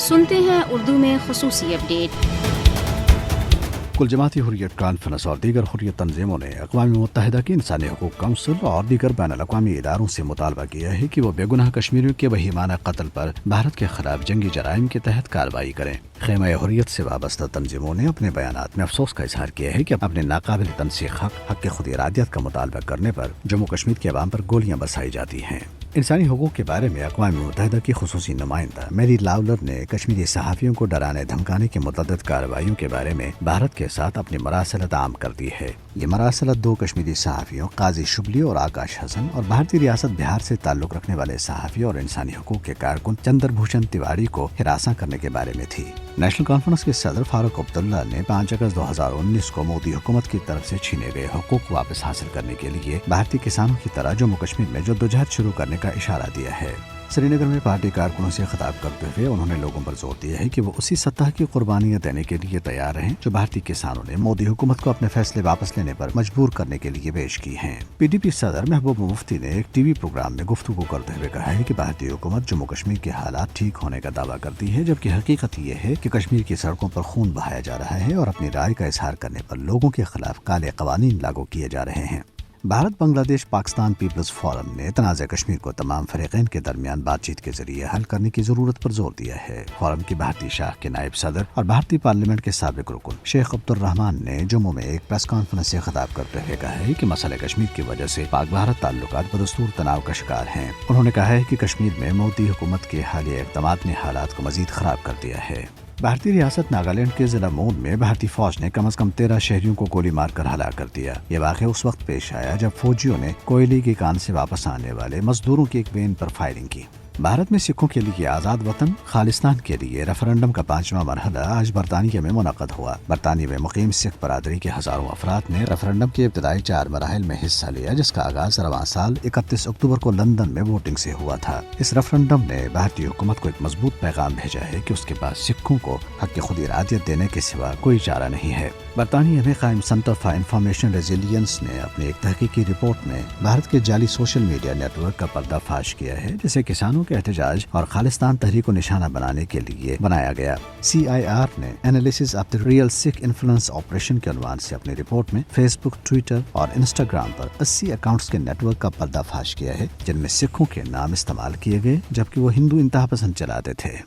سنتے ہیں اردو میں خصوصی اپڈیٹ۔ کل جماعتی حریت کانفرنس اور دیگر حریت تنظیموں نے اقوام متحدہ کی انسانی حقوق کونسل اور دیگر بین الاقوامی اداروں سے مطالبہ کیا ہے کہ وہ بے گناہ کشمیریوں کے وحشیانہ قتل پر بھارت کے خلاف جنگی جرائم کے تحت کارروائی کریں۔ خیمہ حریت سے وابستہ تنظیموں نے اپنے بیانات میں افسوس کا اظہار کیا ہے کہ اپنے ناقابل تنسیق حق خود ارادیت کا مطالبہ کرنے پر جموں کشمیر کے عوام پر گولیاں برسائی جاتی ہیں۔ انسانی حقوق کے بارے میں اقوام متحدہ کی خصوصی نمائندہ میری لاولر نے کشمیری صحافیوں کو ڈرانے دھمکانے کی متعدد کارروائیوں کے بارے میں بھارت کے ساتھ اپنی مراسلت عام کر دی ہے۔ یہ مراسلت 2 کشمیری صحافیوں قاضی شبلی اور آکاش حسن اور بھارتی ریاست بہار سے تعلق رکھنے والے صحافی اور انسانی حقوق کے کارکن چندر بھوشن تیواری کو ہراساں کرنے کے بارے میں تھی۔ نیشنل کانفرنس کے صدر فاروق عبداللہ نے 5 اگست 2019 کو مودی حکومت کی طرف سے چھینے گئے حقوق واپس حاصل کرنے کے لیے بھارتی کسانوں کی طرح جموں کشمیر میں جدوجہد شروع کرنے کا اشارہ دیا ہے۔ سری نگر میں پارٹی کارکنوں سے خطاب کرتے ہوئے انہوں نے لوگوں پر زور دیا ہے کہ وہ اسی سطح کی قربانیاں دینے کے لیے تیار ہیں جو بھارتی کسانوں نے مودی حکومت کو اپنے فیصلے واپس لینے پر مجبور کرنے کے لیے پیش کی ہیں۔ پی ڈی پی صدر محبوب مفتی نے ایک ٹی وی پروگرام میں گفتگو کرتے ہوئے کہا ہے کہ بھارتی حکومت جموں کشمیر کے حالات ٹھیک ہونے کا دعویٰ کرتی ہے، جبکہ حقیقت یہ ہے کہ کشمیر کی سڑکوں پر خون بہایا جا رہا ہے اور اپنی رائے کا اظہار کرنے پر لوگوں کے خلاف کالے قوانین لاگو کیے جا رہے ہیں۔ بھارت بنگلہ دیش پاکستان پیپلز فورم نے تنازع کشمیر کو تمام فریقین کے درمیان بات چیت کے ذریعے حل کرنے کی ضرورت پر زور دیا ہے۔ فورم کی بھارتی شاخ کے نائب صدر اور بھارتی پارلیمنٹ کے سابق رکن شیخ عبد الرحمان نے جموں میں ایک پریس کانفرنس سے خطاب کرتے ہوئے کہا ہے کہ مسئلہ کشمیر کی وجہ سے پاک بھارت تعلقات بدستور تناؤ کا شکار ہیں۔ انہوں نے کہا ہے کہ کشمیر میں مودی حکومت کے حالیہ اقدامات نے حالات کو مزید خراب کر دیا ہے۔ بھارتی ریاست ناگالینڈ کے ضلع مون میں بھارتی فوج نے کم از کم 13 شہریوں کو گولی مار کر ہلاک کر دیا۔ یہ واقعہ اس وقت پیش آیا جب فوجیوں نے کوئلے کی کان سے واپس آنے والے مزدوروں کی ایک وین پر فائرنگ کی۔ بھارت میں سکھوں کے لیے آزاد وطن خالصتان کے لیے ریفرنڈم کا 5واں مرحلہ آج برطانیہ میں منعقد ہوا۔ برطانیہ میں مقیم سکھ برادری کے ہزاروں افراد نے ریفرنڈم کے ابتدائی 4 مراحل میں حصہ لیا، جس کا آغاز رواں سال 31 اکتوبر کو لندن میں ووٹنگ سے ہوا تھا۔ اس ریفرنڈم نے بھارتی حکومت کو ایک مضبوط پیغام بھیجا ہے کہ اس کے پاس سکھوں کو حق خود ارادیت دینے کے سوا کوئی چارہ نہیں ہے۔ برطانیہ میں قائم سینٹر فار انفارمیشن ریزیلینس نے اپنی ایک تحقیقی رپورٹ میں بھارت کے جعلی سوشل میڈیا نیٹ ورک کا پردہ فاش کیا ہے، جسے کسانوں کے احتجاج اور خالصتان تحریک کو نشانہ بنانے کے لیے بنایا گیا۔ CIR نے analysis of the real Sikh influence operation کے عنوان سے اپنی رپورٹ میں فیس بک، ٹویٹر اور انسٹاگرام پر 80 اکاؤنٹس کے نیٹ ورک کا پردہ فاش کیا ہے، جن میں سکھوں کے نام استعمال کیے گئے جبکہ وہ ہندو انتہا پسند چلاتے تھے۔